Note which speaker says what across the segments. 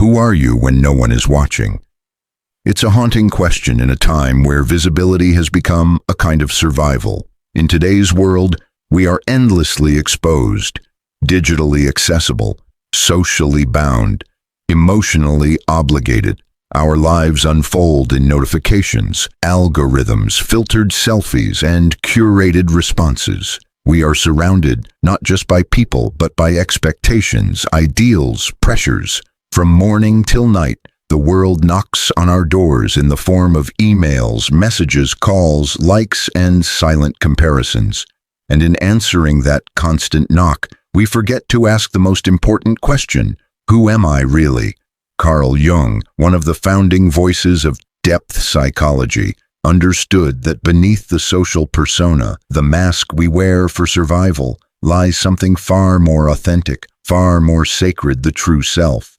Speaker 1: Who are you when no one is watching? It's a haunting question in a time where visibility has become a kind of survival. In today's world, we are endlessly exposed, digitally accessible, socially bound, emotionally obligated. Our lives unfold in notifications, algorithms, filtered selfies, and curated responses. We are surrounded not just by people, but by expectations, ideals, pressures. From morning till night, the world knocks on our doors in the form of emails, messages, calls, likes, and silent comparisons. And in answering that constant knock, we forget to ask the most important question: who am I really? Carl Jung, one of the founding voices of depth psychology, understood that beneath the social persona, the mask we wear for survival, lies something far more authentic, far more sacred, the true self.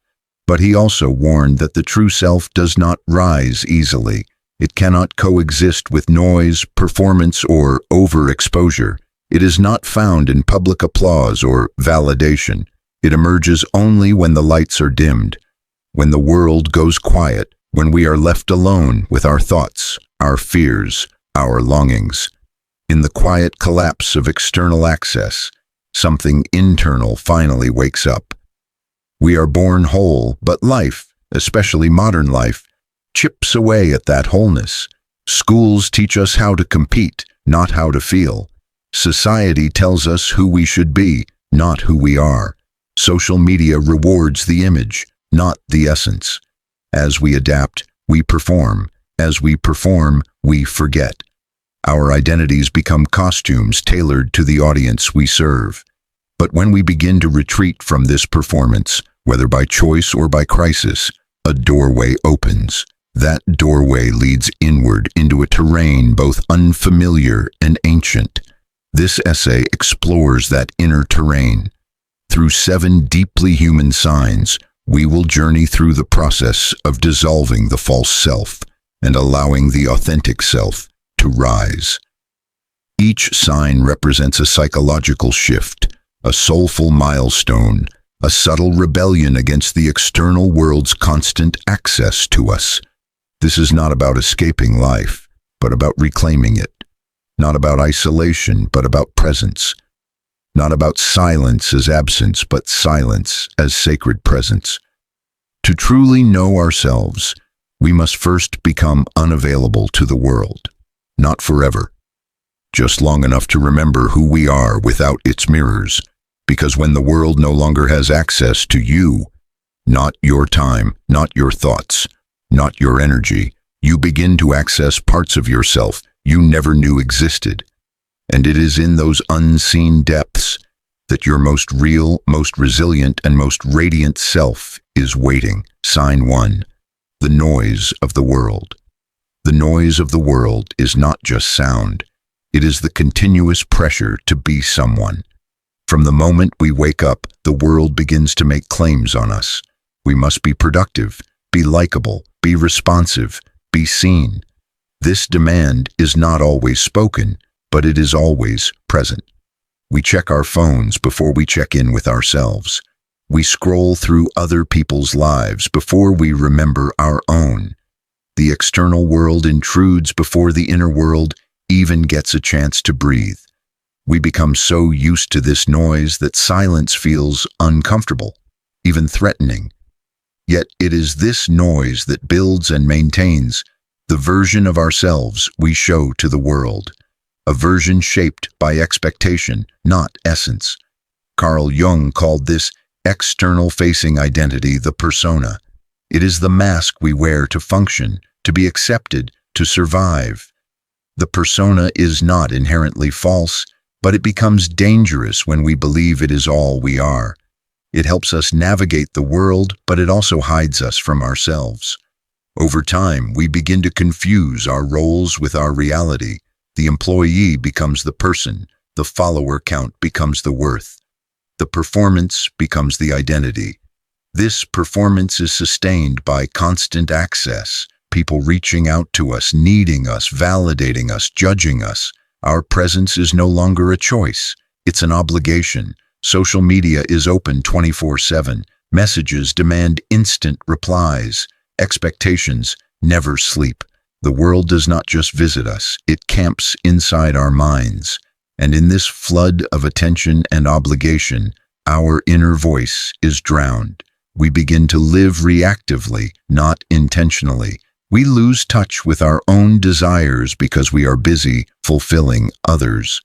Speaker 1: But he also warned that the true self does not rise easily. It cannot coexist with noise, performance, or overexposure. It is not found in public applause or validation. It emerges only when the lights are dimmed, when the world goes quiet, when we are left alone with our thoughts, our fears, our longings. In the quiet collapse of external access, something internal finally wakes up. We are born whole, but life, especially modern life, chips away at that wholeness. Schools teach us how to compete, not how to feel. Society tells us who we should be, not who we are. Social media rewards the image, not the essence. As we adapt, we perform. As we perform, we forget. Our identities become costumes tailored to the audience we serve. But when we begin to retreat from this performance, whether by choice or by crisis, a doorway opens. That doorway leads inward into a terrain both unfamiliar and ancient. This essay explores that inner terrain. Through 7 deeply human signs, we will journey through the process of dissolving the false self and allowing the authentic self to rise. Each sign represents a psychological shift, a soulful milestone, a subtle rebellion against the external world's constant access to us. This is not about escaping life, but about reclaiming it. Not about isolation, but about presence. Not about silence as absence, but silence as sacred presence. To truly know ourselves, we must first become unavailable to the world. Not forever, just long enough to remember who we are without its mirrors. Because when the world no longer has access to you, not your time, not your thoughts, not your energy, you begin to access parts of yourself you never knew existed. And it is in those unseen depths that your most real, most resilient, and most radiant self is waiting. Sign 1. The noise of the world. The noise of the world is not just sound. It is the continuous pressure to be someone. From the moment we wake up, the world begins to make claims on us. We must be productive, be likable, be responsive, be seen. This demand is not always spoken, but it is always present. We check our phones before we check in with ourselves. We scroll through other people's lives before we remember our own. The external world intrudes before the inner world even gets a chance to breathe. We become so used to this noise that silence feels uncomfortable, even threatening. Yet it is this noise that builds and maintains the version of ourselves we show to the world, a version shaped by expectation, not essence. Carl Jung called this external-facing identity the persona. It is the mask we wear to function, to be accepted, to survive. The persona is not inherently false, but it becomes dangerous when we believe it is all we are. It helps us navigate the world, but it also hides us from ourselves. Over time, we begin to confuse our roles with our reality. The employee becomes the person, the follower count becomes the worth. The performance becomes the identity. This performance is sustained by constant access, people reaching out to us, needing us, validating us, judging us. Our presence is no longer a choice, it's an obligation. Social media is open 24/7, Messages demand instant replies. Expectations never sleep. The world does not just visit us, it camps inside our minds. And in this flood of attention and obligation, our inner voice is drowned. We begin to live reactively, not intentionally. We lose touch with our own desires because we are busy fulfilling others.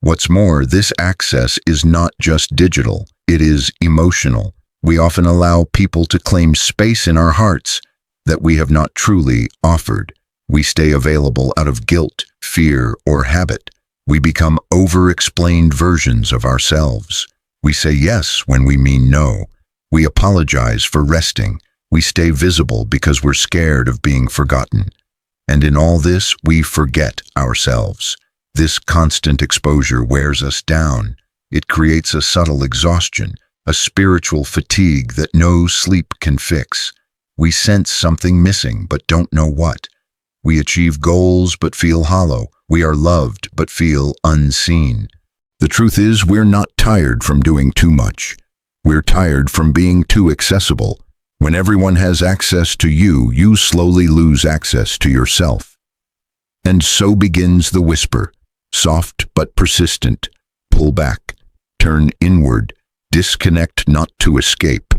Speaker 1: What's more, this access is not just digital, it is emotional. We often allow people to claim space in our hearts that we have not truly offered. We stay available out of guilt, fear, or habit. We become over-explained versions of ourselves. We say yes when we mean no. We apologize for resting. We stay visible because we're scared of being forgotten. And in all this, we forget ourselves. This constant exposure wears us down. It creates a subtle exhaustion, a spiritual fatigue that no sleep can fix. We sense something missing but don't know what. We achieve goals but feel hollow. We are loved but feel unseen. The truth is, we're not tired from doing too much. We're tired from being too accessible. When everyone has access to you, you slowly lose access to yourself. And so begins the whisper, soft but persistent. Pull back, turn inward, disconnect not to escape,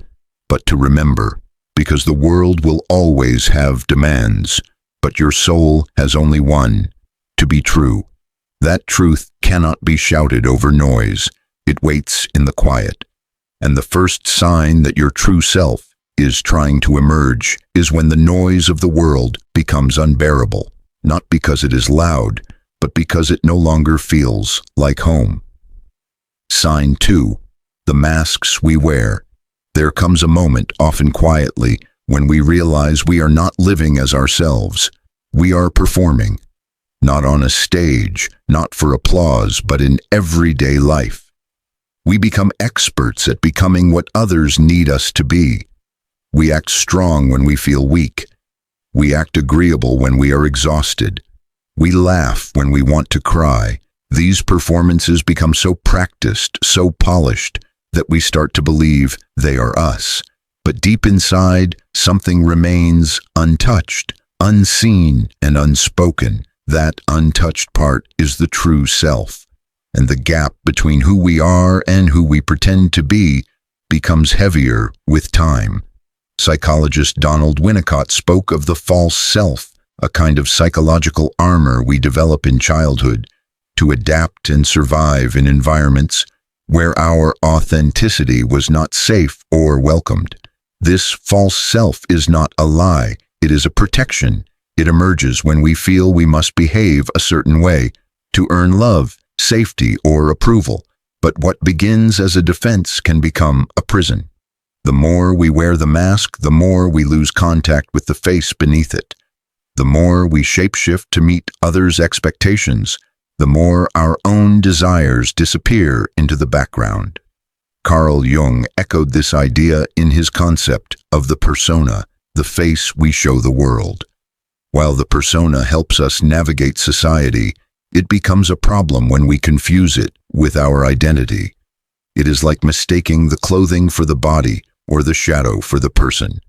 Speaker 1: but to remember, because the world will always have demands, but your soul has only one, to be true. That truth cannot be shouted over noise. It waits in the quiet. And the first sign that your true self is trying to emerge is when the noise of the world becomes unbearable, not because it is loud, but because it no longer feels like home. Sign 2. The masks we wear. There comes a moment, often quietly, when we realize we are not living as ourselves. We are performing. Not on a stage, not for applause, but in everyday life. We become experts at becoming what others need us to be. We act strong when we feel weak. We act agreeable when we are exhausted. We laugh when we want to cry. These performances become so practiced, so polished, that we start to believe they are us. But deep inside, something remains untouched, unseen, and unspoken. That untouched part is the true self. And the gap between who we are and who we pretend to be becomes heavier with time. Psychologist Donald Winnicott spoke of the false self, a kind of psychological armor we develop in childhood to adapt and survive in environments where our authenticity was not safe or welcomed. This false self is not a lie, it is a protection. It emerges when we feel we must behave a certain way to earn love, safety, or approval. But what begins as a defense can become a prison. The more we wear the mask, the more we lose contact with the face beneath it. The more we shapeshift to meet others' expectations, the more our own desires disappear into the background. Carl Jung echoed this idea in his concept of the persona, the face we show the world. While the persona helps us navigate society, it becomes a problem when we confuse it with our identity. It is like mistaking the clothing for the body or the shadow for the person.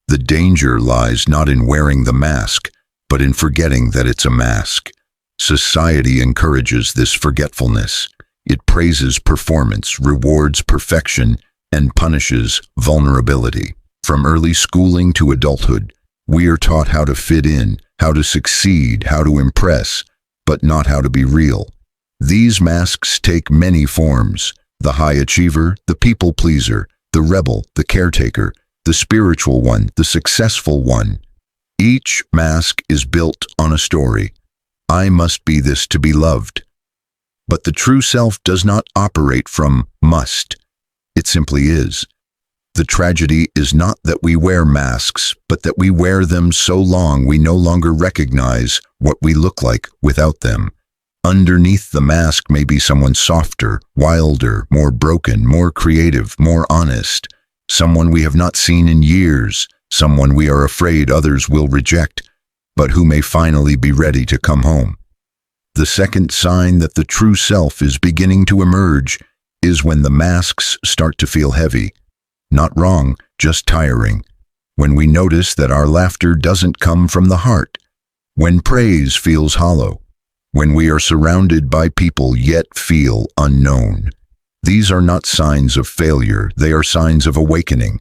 Speaker 1: The danger lies not in wearing the mask, but in forgetting that it's a mask. Society encourages this forgetfulness. It praises performance, rewards perfection, and punishes vulnerability. From early schooling to adulthood, we are taught how to fit in, how to succeed, how to impress, but not how to be real. These masks take many forms: the high achiever, the people pleaser, the rebel, the caretaker, the spiritual one, the successful one. Each mask is built on a story. I must be this to be loved. But the true self does not operate from must. It simply is. The tragedy is not that we wear masks, but that we wear them so long we no longer recognize what we look like without them. Underneath the mask may be someone softer, wilder, more broken, more creative, more honest. Someone we have not seen in years, someone we are afraid others will reject, but who may finally be ready to come home. The second sign that the true self is beginning to emerge is when the masks start to feel heavy. Not wrong, just tiring. When we notice that our laughter doesn't come from the heart. When praise feels hollow. When we are surrounded by people yet feel unknown. These are not signs of failure, they are signs of awakening.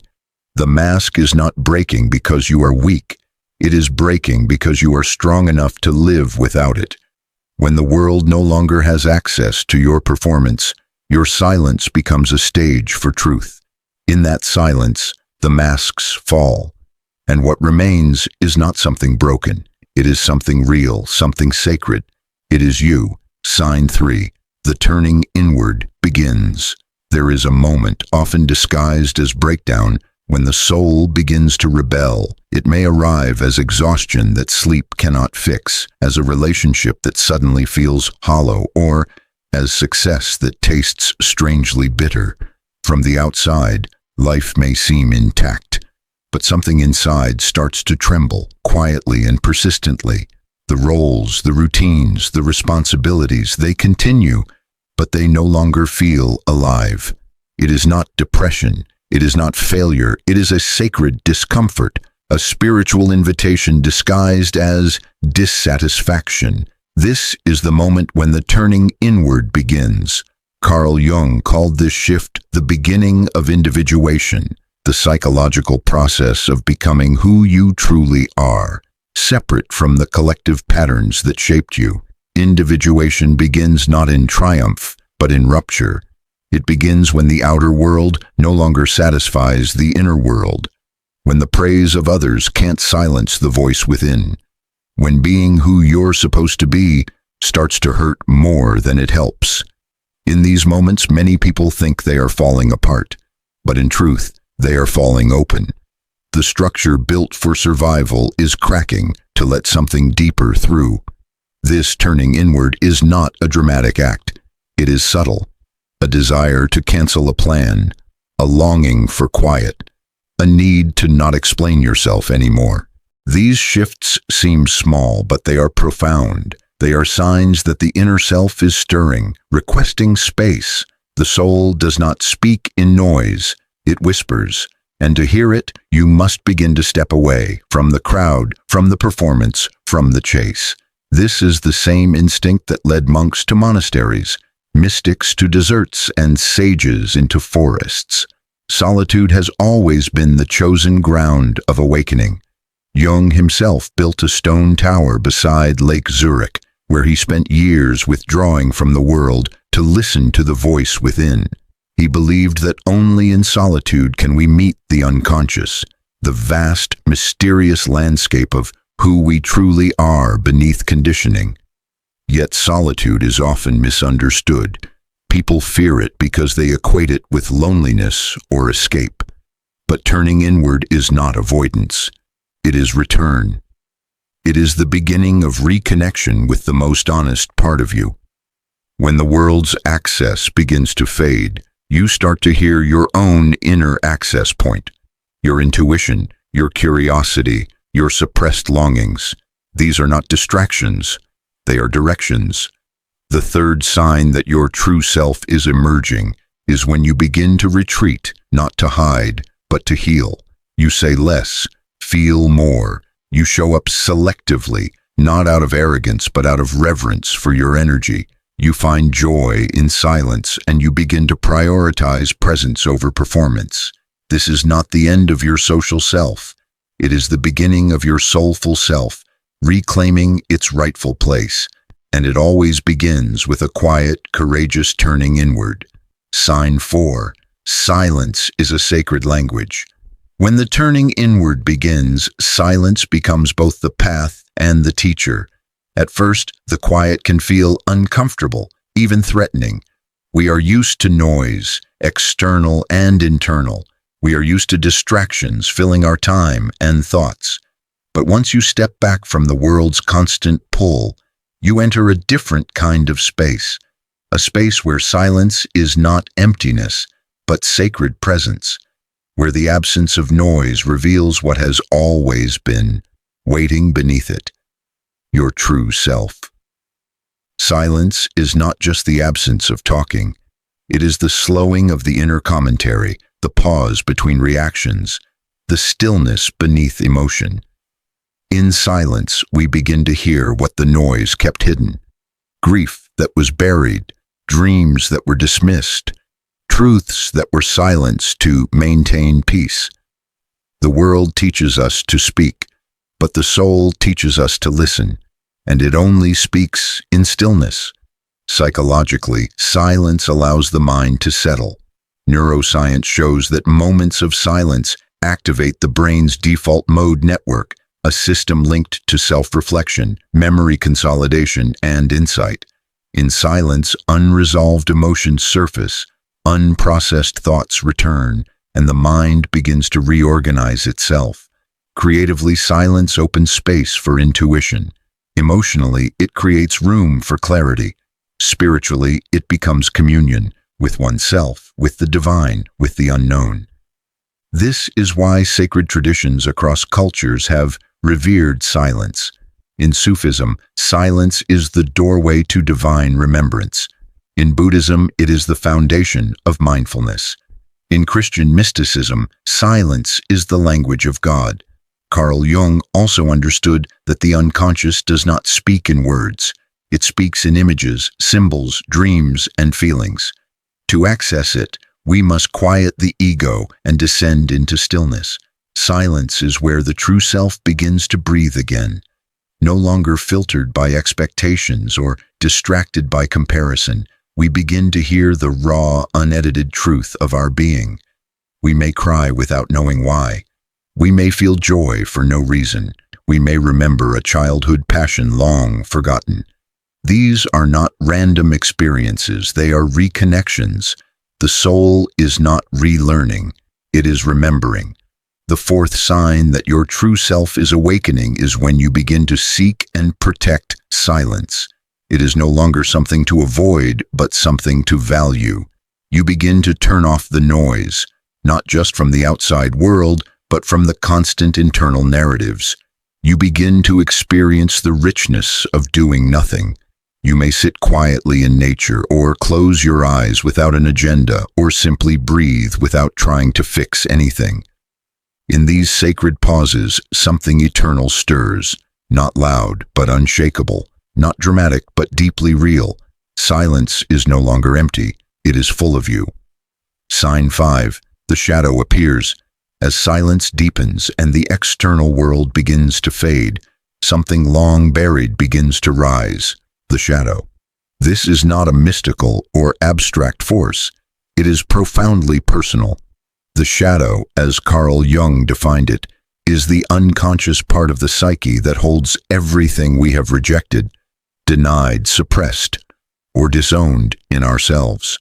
Speaker 1: The mask is not breaking because you are weak. It is breaking because you are strong enough to live without it. When the world no longer has access to your performance, your silence becomes a stage for truth. In that silence, the masks fall. And what remains is not something broken. It is something real, something sacred. It is you. Sign 3. The turning inward begins. There is a moment, often disguised as breakdown, when the soul begins to rebel. It may arrive as exhaustion that sleep cannot fix, as a relationship that suddenly feels hollow, or as success that tastes strangely bitter. From the outside, life may seem intact, but something inside starts to tremble, quietly and persistently. The roles, the routines, the responsibilities, they continue, but they no longer feel alive. It is not depression. It is not failure. It is a sacred discomfort, a spiritual invitation disguised as dissatisfaction. This is the moment when the turning inward begins. Carl Jung called this shift the beginning of individuation, the psychological process of becoming who you truly are, separate from the collective patterns that shaped you. Individuation begins not in triumph, but in rupture. It begins when the outer world no longer satisfies the inner world, when the praise of others can't silence the voice within, when being who you're supposed to be starts to hurt more than it helps. In these moments, many people think they are falling apart, but in truth, they are falling open. The structure built for survival is cracking to let something deeper through. This turning inward is not a dramatic act. It is subtle. A desire to cancel a plan, a longing for quiet, a need to not explain yourself anymore. These shifts seem small, but they are profound. They are signs that the inner self is stirring, requesting space. The soul does not speak in noise, it whispers. And to hear it, you must begin to step away from the crowd, from the performance, from the chase. This is the same instinct that led monks to monasteries, mystics to deserts, and sages into forests. Solitude has always been the chosen ground of awakening. Jung himself built a stone tower beside Lake Zurich, where he spent years withdrawing from the world to listen to the voice within. He believed that only in solitude can we meet the unconscious, the vast, mysterious landscape of who we truly are beneath conditioning. Yet solitude is often misunderstood. People fear it because they equate it with loneliness or escape. But turning inward is not avoidance. It is return. It is the beginning of reconnection with the most honest part of you. When the world's access begins to fade, you start to hear your own inner access point, your intuition, your curiosity, your suppressed longings. These are not distractions. They are directions. The third sign that your true self is emerging is when you begin to retreat, not to hide, but to heal. You say less, feel more. You show up selectively, not out of arrogance, but out of reverence for your energy. You find joy in silence, and you begin to prioritize presence over performance. This is not the end of your social self. It is the beginning of your soulful self, reclaiming its rightful place. And it always begins with a quiet, courageous turning inward. Sign 4. Silence is a sacred language. When the turning inward begins, silence becomes both the path and the teacher. At first, the quiet can feel uncomfortable, even threatening. We are used to noise, external and internal. We are used to distractions filling our time and thoughts. But once you step back from the world's constant pull, you enter a different kind of space, a space where silence is not emptiness, but sacred presence, where the absence of noise reveals what has always been, waiting beneath it, your true self. Silence is not just the absence of talking, it is the slowing of the inner commentary, the pause between reactions, the stillness beneath emotion. In silence, we begin to hear what the noise kept hidden. Grief that was buried, dreams that were dismissed, truths that were silenced to maintain peace. The world teaches us to speak, but the soul teaches us to listen, and it only speaks in stillness. Psychologically, silence allows the mind to settle. Neuroscience shows that moments of silence activate the brain's default mode network, a system linked to self-reflection, memory consolidation, and insight. In silence, unresolved emotions surface, unprocessed thoughts return, and the mind begins to reorganize itself. Creatively, silence opens space for intuition. Emotionally, it creates room for clarity. Spiritually, it becomes communion with oneself, with the divine, with the unknown. This is why sacred traditions across cultures have revered silence. In Sufism, silence is the doorway to divine remembrance. In Buddhism, it is the foundation of mindfulness. In Christian mysticism, silence is the language of God. Carl Jung also understood that the unconscious does not speak in words. It speaks in images, symbols, dreams, and feelings. To access it, we must quiet the ego and descend into stillness. Silence is where the true self begins to breathe again, no longer filtered by expectations or distracted by comparison. We begin to hear the raw, unedited truth of our being. We may cry without knowing why. We may feel joy for no reason. We may remember a childhood passion long forgotten. These are not random experiences, they are reconnections. The soul is not relearning, it is remembering. The fourth sign that your true self is awakening is when you begin to seek and protect silence. It is no longer something to avoid, but something to value. You begin to turn off the noise, not just from the outside world, but from the constant internal narratives. You begin to experience the richness of doing nothing. You may sit quietly in nature, or close your eyes without an agenda, or simply breathe without trying to fix anything. In these sacred pauses, something eternal stirs, not loud but unshakable, not dramatic but deeply real. Silence is no longer empty, it is full of you. Sign 5. The shadow appears. As silence deepens and the external world begins to fade, something long buried begins to rise. The shadow. This is not a mystical or abstract force. It is profoundly personal. The shadow, as Carl Jung defined it, is the unconscious part of the psyche that holds everything we have rejected, denied, suppressed, or disowned in ourselves.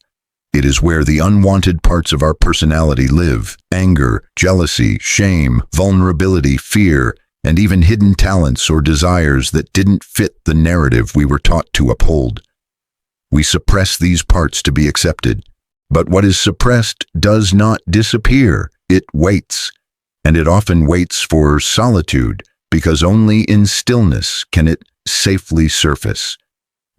Speaker 1: It is where the unwanted parts of our personality live: anger, jealousy, shame, vulnerability, fear, and even hidden talents or desires that didn't fit the narrative we were taught to uphold. We suppress these parts to be accepted, but what is suppressed does not disappear, it waits, and it often waits for solitude, because only in stillness can it safely surface.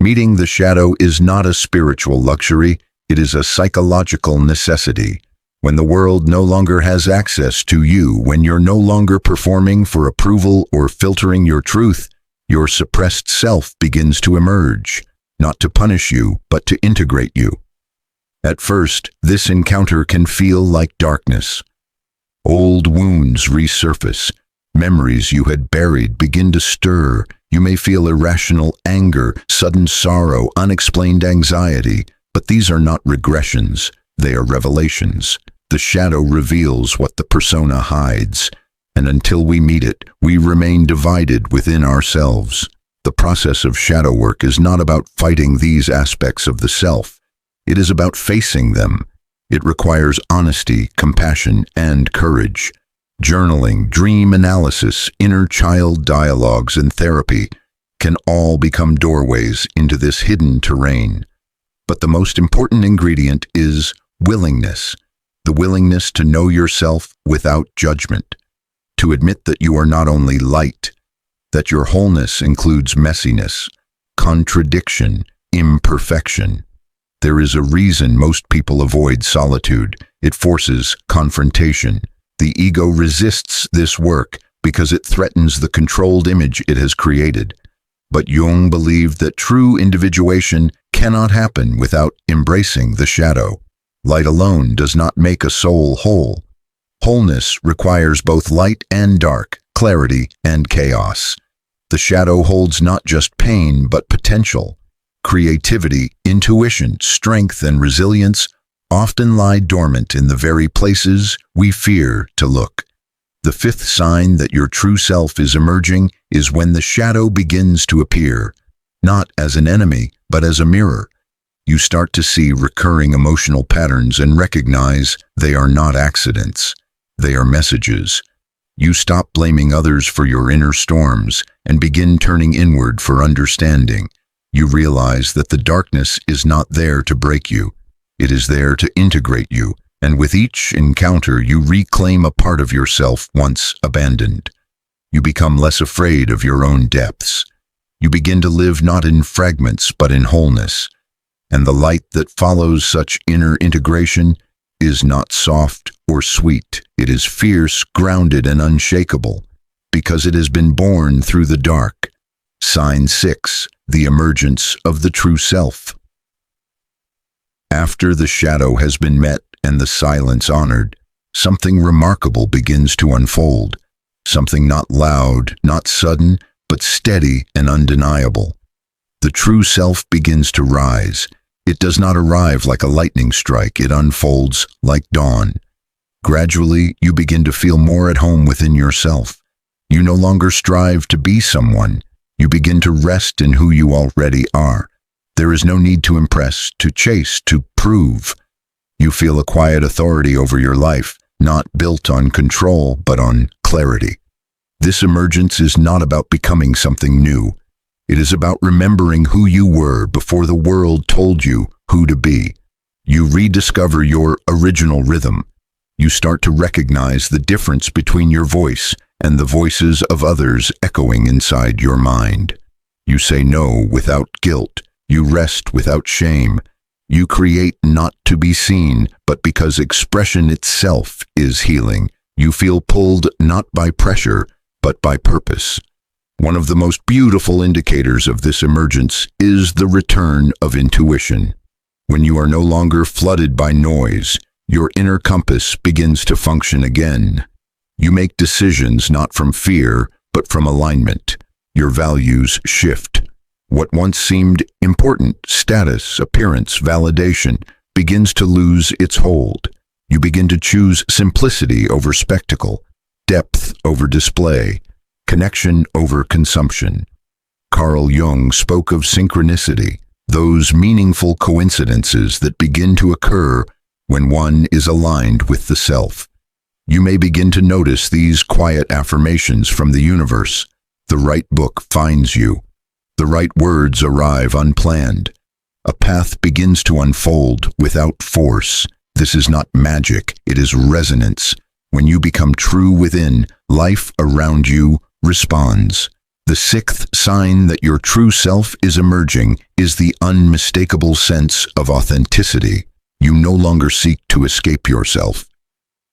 Speaker 1: Meeting the shadow is not a spiritual luxury, it is a psychological necessity. When the world no longer has access to you, when you're no longer performing for approval or filtering your truth, your suppressed self begins to emerge, not to punish you, but to integrate you. At first, this encounter can feel like darkness. Old wounds resurface. Memories you had buried begin to stir. You may feel irrational anger, sudden sorrow, unexplained anxiety, but these are not regressions, they are revelations. The shadow reveals what the persona hides, and until we meet it, we remain divided within ourselves. The process of shadow work is not about fighting these aspects of the self. It is about facing them. It requires honesty, compassion, and courage. Journaling, dream analysis, inner child dialogues, and therapy can all become doorways into this hidden terrain. But the most important ingredient is willingness. The willingness to know yourself without judgment. To admit that you are not only light, that your wholeness includes messiness, contradiction, imperfection. There is a reason most people avoid solitude. It forces confrontation. The ego resists this work because it threatens the controlled image it has created. But Jung believed that true individuation cannot happen without embracing the shadow. Light alone does not make a soul whole. Wholeness requires both light and dark, clarity and chaos. The shadow holds not just pain, but potential. Creativity, intuition, strength, and resilience often lie dormant in the very places we fear to look. The fifth sign that your true self is emerging is when the shadow begins to appear, not as an enemy, but as a mirror. You start to see recurring emotional patterns and recognize they are not accidents. They are messages. You stop blaming others for your inner storms and begin turning inward for understanding. You realize that the darkness is not there to break you. It is there to integrate you, and with each encounter you reclaim a part of yourself once abandoned. You become less afraid of your own depths. You begin to live not in fragments but in wholeness. And the light that follows such inner integration is not soft or sweet. It is fierce, grounded, and unshakable, because it has been born through the dark. Sign 6, the emergence of the true self. After the shadow has been met and the silence honored, something remarkable begins to unfold. Something not loud, not sudden, but steady and undeniable. The true self begins to rise. It does not arrive like a lightning strike. It unfolds like dawn. Gradually, you begin to feel more at home within yourself. You no longer strive to be someone. You begin to rest in who you already are. There is no need to impress, to chase, to prove. You feel a quiet authority over your life, not built on control, but on clarity. This emergence is not about becoming something new. It is about remembering who you were before the world told you who to be. You rediscover your original rhythm. You start to recognize the difference between your voice and the voices of others echoing inside your mind. You say no without guilt. You rest without shame. You create not to be seen, but because expression itself is healing. You feel pulled not by pressure, but by purpose. One of the most beautiful indicators of this emergence is the return of intuition. When you are no longer flooded by noise, your inner compass begins to function again. You make decisions not from fear, but from alignment. Your values shift. What once seemed important, status, appearance, validation, begins to lose its hold. You begin to choose simplicity over spectacle, depth over display, connection over consumption. Carl Jung spoke of synchronicity, those meaningful coincidences that begin to occur when one is aligned with the self. You may begin to notice these quiet affirmations from the universe. The right book finds you. The right words arrive unplanned. A path begins to unfold without force. This is not magic, it is resonance. When you become true within, life around you responds. The sixth sign that your true self is emerging is the unmistakable sense of authenticity. You no longer seek to escape yourself.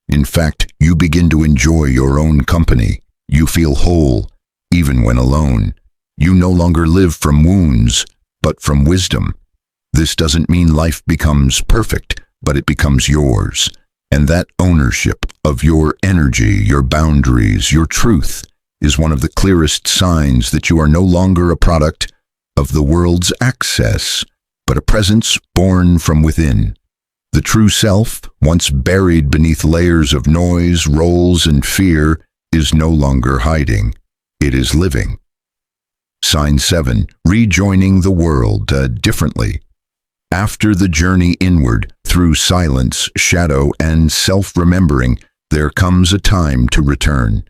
Speaker 1: In fact, you begin to enjoy your own company. You feel whole, even when alone. You no longer live from wounds, but from wisdom. This doesn't mean life becomes perfect, but it becomes yours. And that ownership of your energy, your boundaries, your truth, is one of the clearest signs that you are no longer a product of the world's access, but a presence born from within. The true self, once buried beneath layers of noise, roles, and fear, is no longer hiding. It is living. Sign 7, rejoining the world differently. After the journey inward, through silence, shadow, and self-remembering, there comes a time to return.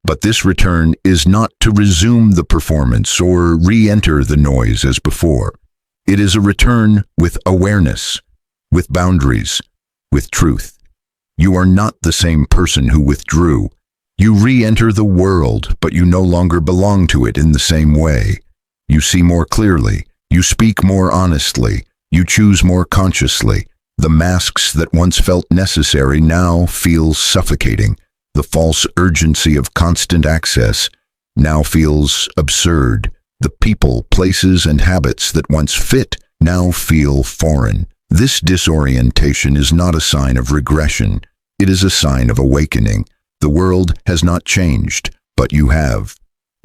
Speaker 1: But this return is not to resume the performance or re-enter the noise as before. It is a return with awareness, with boundaries, with truth. You are not the same person who withdrew. You re-enter the world, but you no longer belong to it in the same way. You see more clearly. You speak more honestly. You choose more consciously. The masks that once felt necessary now feel suffocating. The false urgency of constant access now feels absurd. The people, places, and habits that once fit now feel foreign. This disorientation is not a sign of regression. It is a sign of awakening. The world has not changed, but you have.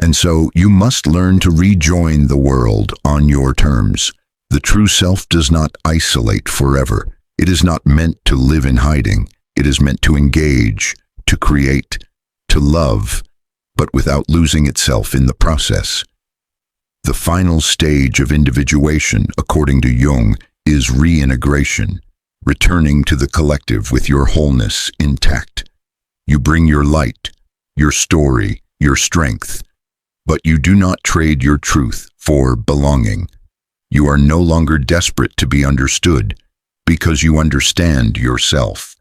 Speaker 1: And so you must learn to rejoin the world on your terms. The true self does not isolate forever. It is not meant to live in hiding. It is meant to engage, to create, to love, but without losing itself in the process. The final stage of individuation, according to Jung, is reintegration, returning to the collective with your wholeness intact. You bring your light, your story, your strength, but you do not trade your truth for belonging. You are no longer desperate to be understood because you understand yourself.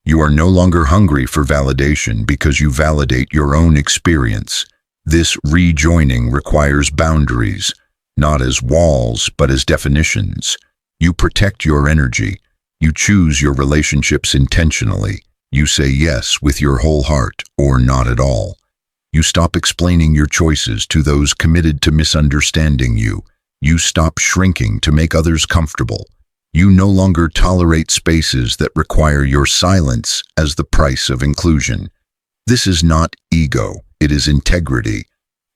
Speaker 1: You are no longer hungry for validation because you validate your own experience. This rejoining requires boundaries, not as walls, but as definitions. You protect your energy. You choose your relationships intentionally. You say yes with your whole heart or not at all. You stop explaining your choices to those committed to misunderstanding you. You stop shrinking to make others comfortable. You no longer tolerate spaces that require your silence as the price of inclusion. This is not ego, it is integrity.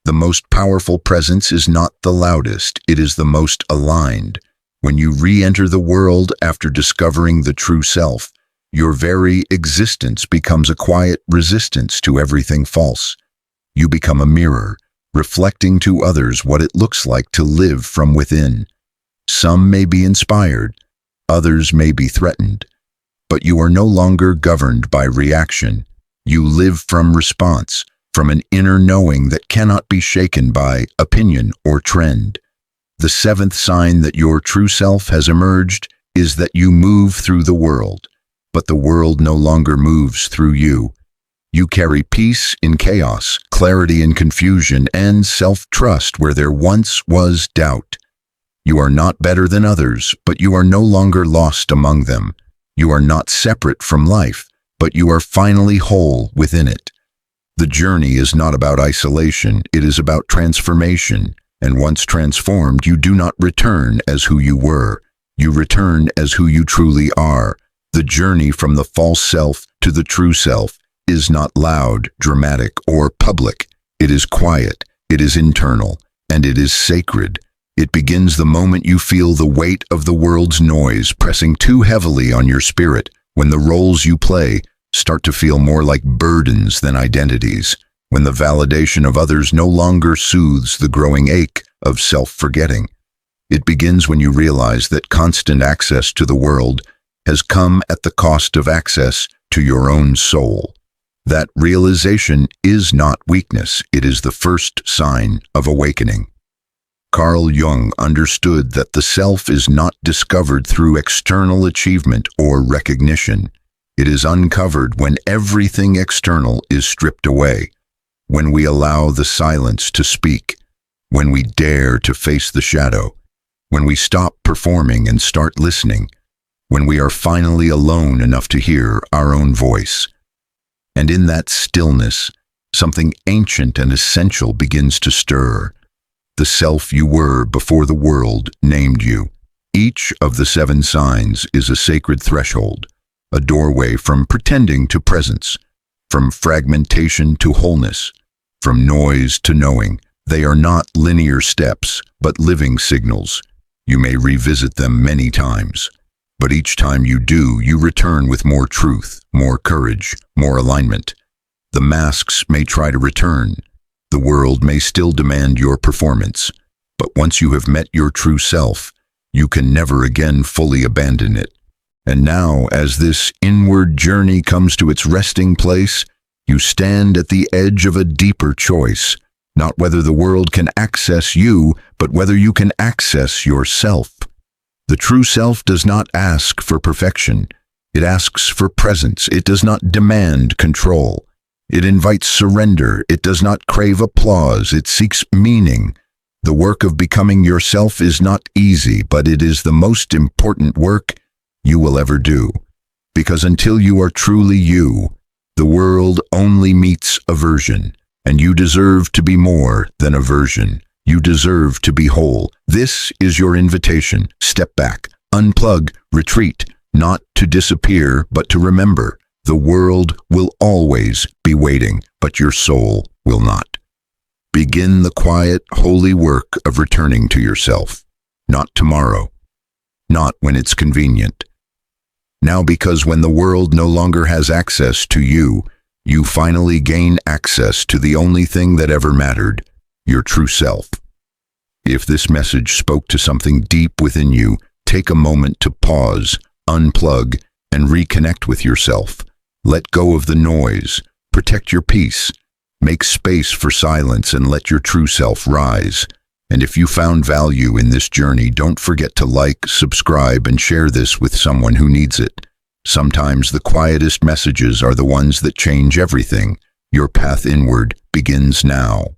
Speaker 1: The most powerful presence is not the loudest, it is the most aligned. When you re-enter the world after discovering the true self, your very existence becomes a quiet resistance to everything false. You become a mirror, reflecting to others what it looks like to live from within. Some may be inspired, others may be threatened, but you are no longer governed by reaction. You live from response, from an inner knowing that cannot be shaken by opinion or trend. The seventh sign that your true self has emerged is that you move through the world, but the world no longer moves through you. You carry peace in chaos, clarity in confusion, and self-trust where there once was doubt. You are not better than others, but you are no longer lost among them. You are not separate from life, but you are finally whole within it. The journey is not about isolation, it is about transformation. And once transformed, you do not return as who you were. You return as who you truly are. The journey from the false self to the true self is not loud, dramatic, or public. It is quiet, it is internal, and it is sacred. It begins the moment you feel the weight of the world's noise pressing too heavily on your spirit, when the roles you play start to feel more like burdens than identities, when the validation of others no longer soothes the growing ache of self-forgetting. It begins when you realize that constant access to the world has come at the cost of access to your own soul. That realization is not weakness, it is the first sign of awakening. Carl Jung understood that the self is not discovered through external achievement or recognition. It is uncovered when everything external is stripped away, when we allow the silence to speak, when we dare to face the shadow, when we stop performing and start listening, when we are finally alone enough to hear our own voice. And in that stillness, something ancient and essential begins to stir. The self you were before the world named you. Each of the 7 signs is a sacred threshold, a doorway from pretending to presence, from fragmentation to wholeness, from noise to knowing. They are not linear steps, but living signals. You may revisit them many times, but each time you do, you return with more truth, more courage, more alignment. The masks may try to return. The world may still demand your performance, but once you have met your true self, you can never again fully abandon it. And now, as this inward journey comes to its resting place, you stand at the edge of a deeper choice, not whether the world can access you, but whether you can access yourself. The true self does not ask for perfection. It asks for presence. It does not demand control. It invites surrender. It does not crave applause. It seeks meaning. The work of becoming yourself is not easy, but it is the most important work you will ever do. Because until you are truly you, the world only meets aversion, and you deserve to be more than a version. You deserve to be whole. This is your invitation. Step back, unplug, retreat, not to disappear, but to remember. The world will always be waiting, but your soul will not. Begin the quiet, holy work of returning to yourself. Not tomorrow, not when it's convenient. Now, because when the world no longer has access to you, you finally gain access to the only thing that ever mattered, your true self. If this message spoke to something deep within you, take a moment to pause, unplug, and reconnect with yourself. Let go of the noise, protect your peace, make space for silence, and let your true self rise. And if you found value in this journey, don't forget to like, subscribe, and share this with someone who needs it. Sometimes the quietest messages are the ones that change everything. Your path inward begins now.